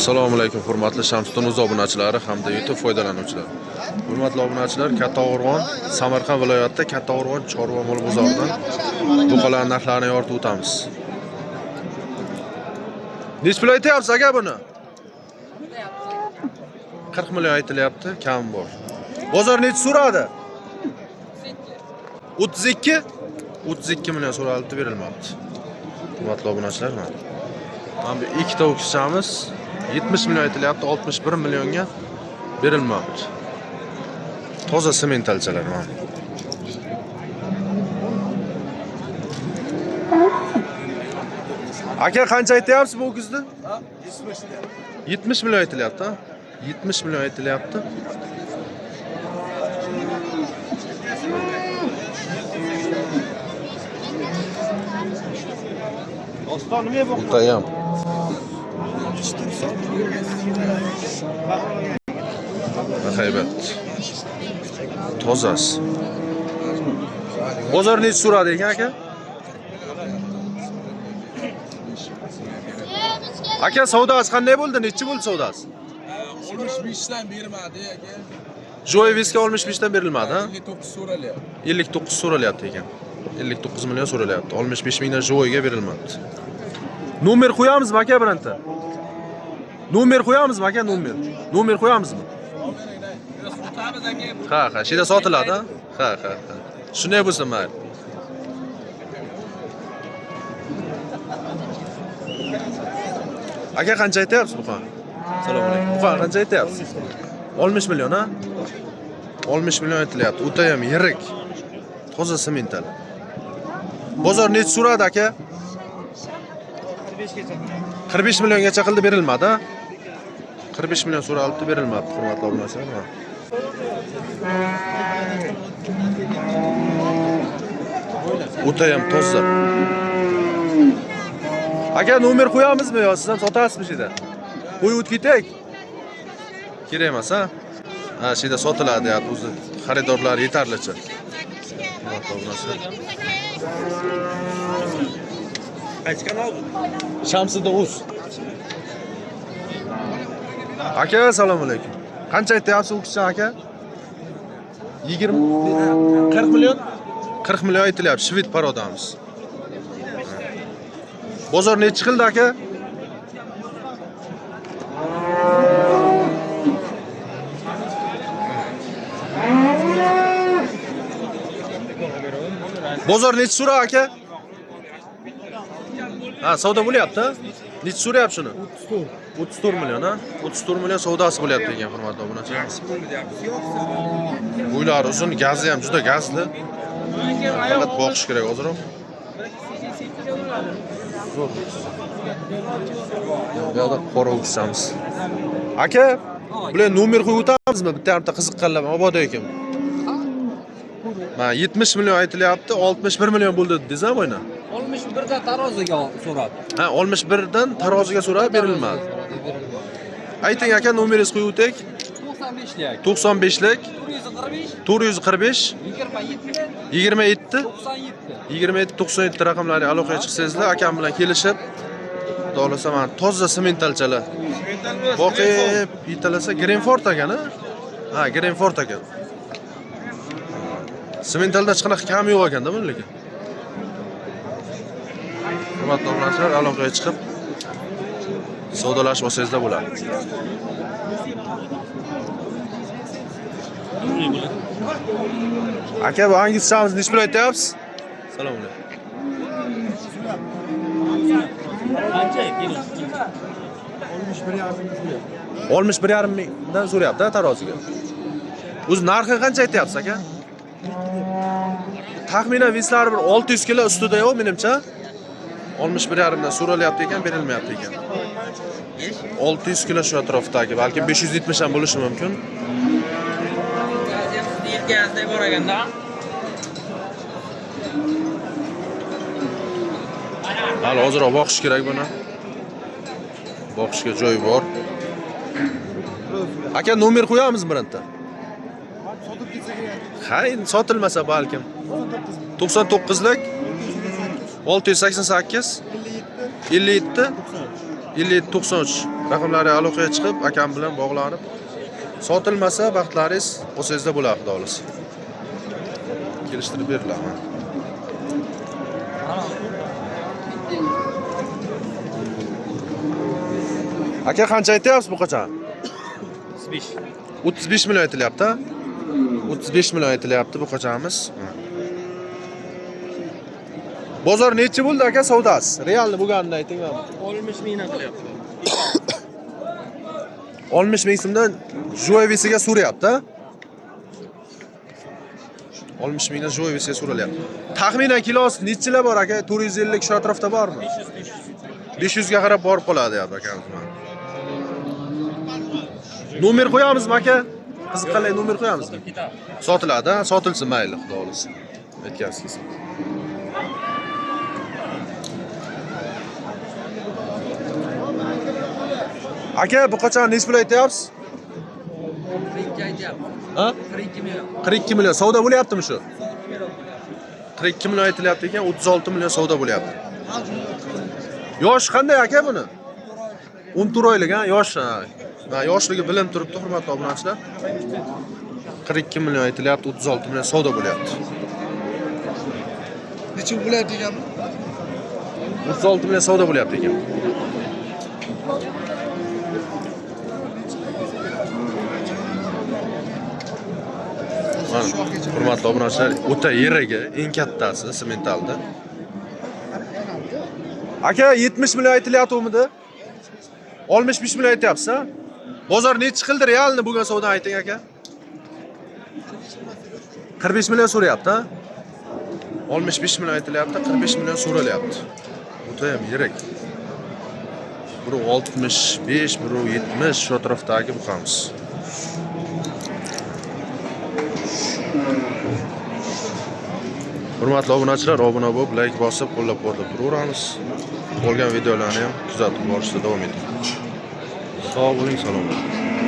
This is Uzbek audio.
Assalomu alaykum hurmatli Shamsiddin Uz obunachilari hamda YouTube foydalanuvchilari. Hurmatli obunachilar, Kattaqo'rg'on, Samarqand viloyatida Kattaqo'rg'on chorva mol bozoridan buqalar narxlarini yoritib o'tamiz. Nech pul aytyapsiz aka buni? 40 million aytilyapti, kam bor. Bozor nech so'radi? 32? 32 million so'ralib berilmoqda. Hurmatli obunachilar, mana bu ikkita o'kishamiz 70 million aytilyapti, 61 millionga berilmoqda. Toza sementalchalar mana. Aka qancha aytyapsiz bu o'kizni? 70 million aytilyapti, ha? 70 million aytilyapti. Doston nima bu? Butayam. Haybat. Tozas. Bozor nech so'radi ekan aka? Aka savdosi qanday bo'ldi? Nechi bo'ldi savdosi? 65 dan bermadi aka. Joyvisga 65 dan berilmadi, ha? 59 so'ralyapti. 59 so'ralyapti ekan. 59 million so'ralyapti. 65 mingdan joyga berilmadi. Nomer qo'yamizmi aka bironta? Nomer qo'yamizmi aka, nomer? Nomer qo'yamizmi? Ha, shida sotiladi, ha? Ha. Shunday bo'lsa mayli. Aka qancha aytyapsiz bu qon? Assalomu alaykum. Bu qon qancha aytyapsiz? 60 million, ha? 60 million aytilyapti. O'ta ham yirik. Toza semental. Bozor nech so'radi aka? 45 milliongacha qildi berilmadi, ha? 45 million so'ralibdi berilmadi, hurmatli obunachilar. O'ta ham toza. Aka nomer qo'yamizmi yo siz ham sotasizmi shida? Qo'yib o'tib ketak. Kerak emas, ha? Ha, shida sotiladi, ya, o'zi xaridorlar yetarlicha. Qaysi kanal bu? Shamsiddin Uz. Aka, assalomu alaykum. Qancha aytyapsiz o'kishcha aka? 20 40 million? 40 million aytilyapti, shved parodamiz. Bozor nech chiqildi aka? Bozor nech so'ra aka? Ha, savdo bo'lyapti. Nech so'rayapti shuni? 34 million, ha? 34 million savdosi bo'lyapti ekan, hurmatli obunachilar. Bo'ylari uzun, gazi ham juda gazli. Faqat boqish kerak hozirroq. Bu yerda qora o'kishamiz. Aka, bular nomer qo'yib o'tamizmi? Bitta qiziqqanlar mabodo ekan. Mana 70 million aytilyapti, 61 million bo'ldi desam o'yna. 61 dan taroziga so'radi. Ha, 61 dan taroziga so'rab berilmadi. Ayting aka, nomeringizni qo'yib o'tak. 95lik. 95lik 445 27 27 97 raqamlarga aloqaga chiqsangizlar, akam bilan kelishib, xohlasa mana toza sementalchalar. Boqib, yetalasa Greenford ekan, ha, Greenford ekan. Sementalda hech qanaqa kam yo'q ekanda buni lekin. Hurmatli obunachilar, aloqaga chiqib savdolashib olsangizlar bo'ladi. Aka, bu hangi samiz nech pul aytyapsiz? Assalomu alaykum. Qancha? 61,5 mingdan so'rayapti, taroziga. O'zi narxi qancha aytyapsiz aka? Taxminan veslari bir 600 kilo ustida yo'q menimcha. 61,5 dan so'ralyapti ekan, berilmayapti ekan. 600 kilo shu atrofdagi, balki 570 ham bo'lishi mumkin. Yelkasida bor ekanda. Hali hozirroq boqish kerak buni. Boqishga joy bor. Aka, nomer qo'yamiz bironta? Sotib ketsa kerak. Ha, sotilmasa balkim. 99lik 688 57 57 93 Raqamlari aloqaga chiqib, akam bilan bog'lanib, sotilmasa baxtlaringiz o'zingizda bo'ladi, xudo xolasa. Kelishtirib beriladi. Aka qancha aytyapsiz bu qachon? 35. 35 million aytilyapti. 35 million aytilyapti bu qachonimiz. Bozor necha bo'ldi aka savdosi? Realni bo'lganini ayting mana. 60 mingdan qilyapti. 60 ming so'mdan Joyvisiga so'rayapti. 60 mingdan Joyvisiga so'ralyapti. Taxminan kilosi nechilar bor aka? 450 shu atrofda bormi? 500 ga qarab borib qoladi deyapti akamiz mana. Nomer qo'yamizmi aka? Qiziqqanlar nomer qo'yamizmi? Sotiladi, sotilsin mayli, xudo xolasa. Aytgansiz. Aka, bu qachon nech pul aytyapsiz? 42 aytyapti. Ha? 42 million. 42 million savdo bo'lyaptimi shu? 42 million aytilyapti ekan, 36 million savdo bo'lyapti. Yosh qanday aka buni? 14 oylik, ha, yosh. Ha, yoshligi bilinib turibdi, hurmatli obunachilar. 42 million aytilyapti, 36 million savdo bo'lyapti. Necha bo'lyapti ekan? 36 million savdo bo'lyapti ekan. Hurmatli obunachilar, o'ta yirigi, eng kattasi sementalda. Aka 70 million aytilyapti-midi? 65 million aytyapsiz, ha? Bozor nechi qildi realni bo'lgan savdo ayting aka? 45 million so'rayapti, ha? 65 million aytilyapti, 45 million so'ralyapti. O'ta ham yirik. Biri 65, biri 70 shu atrofdagi buqamiz. Hurmatli obunachilar, obuna bo'lib, like bosib, qo'llab-quvvatlab turaveramiz. Qolgan videolarni ham kuzatib borishda davom eting. Sog' bo'ling, salomat bo'ling.